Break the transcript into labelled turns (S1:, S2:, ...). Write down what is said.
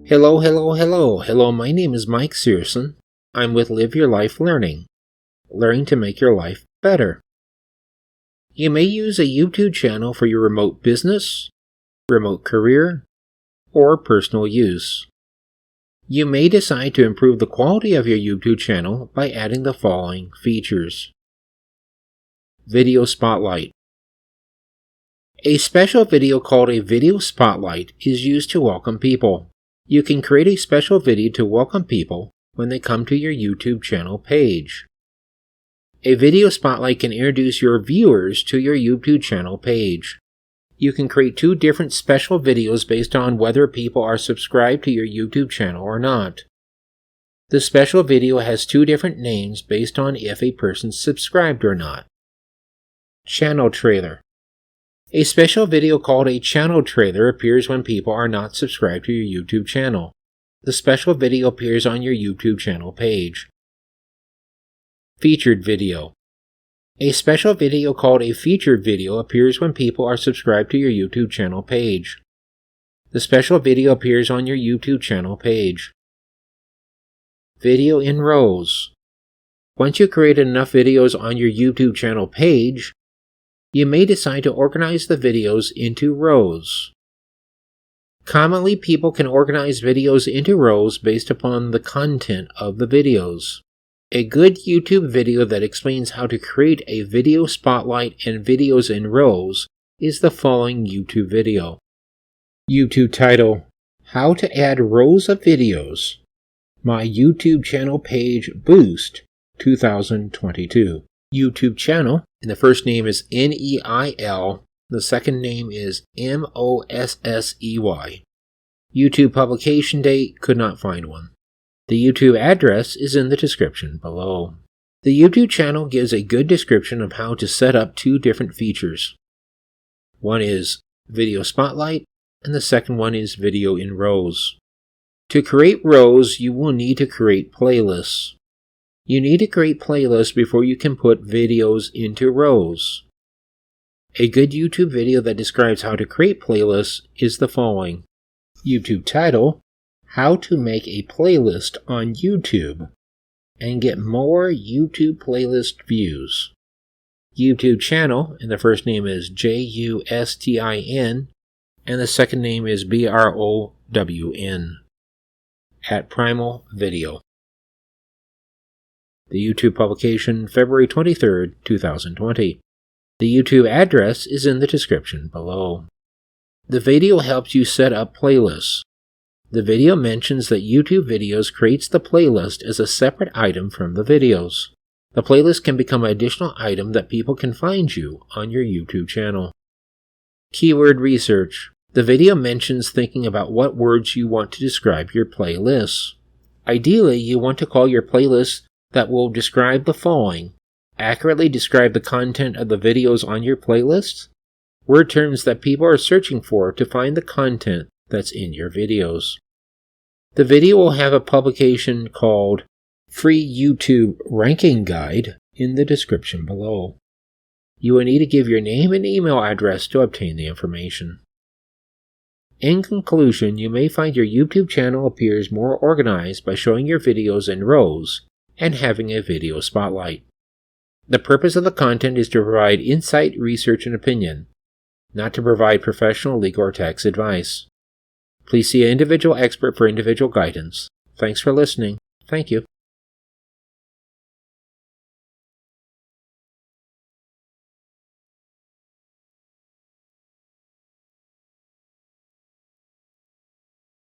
S1: Hello, my name is Mike Searson. I'm with Live Your Life Learning to make your life better. You may use a YouTube channel for your remote business, remote career, or personal use. You may decide to improve the quality of your YouTube channel by adding the following features. Video Spotlight. A special video called a Video Spotlight is used to welcome people. You can create a special video to welcome people when they come to your YouTube channel page. A Video Spotlight can introduce your viewers to your YouTube channel page. You can create 2 different special videos based on whether people are subscribed to your YouTube channel or not. The special video has 2 different names based on if a person's subscribed or not. Channel Trailer. A special video called a channel trailer appears when people are not subscribed to your YouTube channel. The special video appears on your YouTube channel page. Featured video. A special video called a featured video appears when people are subscribed to your YouTube channel page. The special video appears on your YouTube channel page. Video in rows. Once you create enough videos on your YouTube channel page, you may decide to organize the videos into rows. Commonly, people can organize videos into rows based upon the content of the videos. A good YouTube video that explains how to create a video spotlight and videos in rows is the following YouTube video. YouTube title: How to Add Rows of Videos. My YouTube channel page boost 2022. YouTube channel, and the first name is Neil, the second name is Mossey. YouTube publication date, could not find one. The YouTube address is in the description below. The YouTube channel gives a good description of how to set up 2 different features. One is Video Spotlight, and the second one is Video in Rows. To create rows, you will need to create playlists. You need to create playlists before you can put videos into rows. A good YouTube video that describes how to create playlists is the following. YouTube title: How to make a playlist on YouTube and get more YouTube playlist views. YouTube channel, and the first name is Justin, and the second name is Brown, at Primal Video. The YouTube publication, February 23rd, 2020. The YouTube address is in the description below. The video helps you set up playlists. The video mentions that YouTube Videos creates the playlist as a separate item from the videos. The playlist can become an additional item that people can find you on your YouTube channel. Keyword research. The video mentions thinking about what words you want to describe your playlists. Ideally, you want to call your playlist that will describe the following. Accurately describe the content of the videos on your playlist. Word terms that people are searching for to find the content that's in your videos. The video will have a publication called Free YouTube Ranking Guide in the description below. You will need to give your name and email address to obtain the information. In conclusion, you may find your YouTube channel appears more organized by showing your videos in rows and having a video spotlight. The purpose of the content is to provide insight, research, and opinion, not to provide professional, legal, or tax advice. Please see an individual expert for individual guidance. Thanks for listening. Thank you.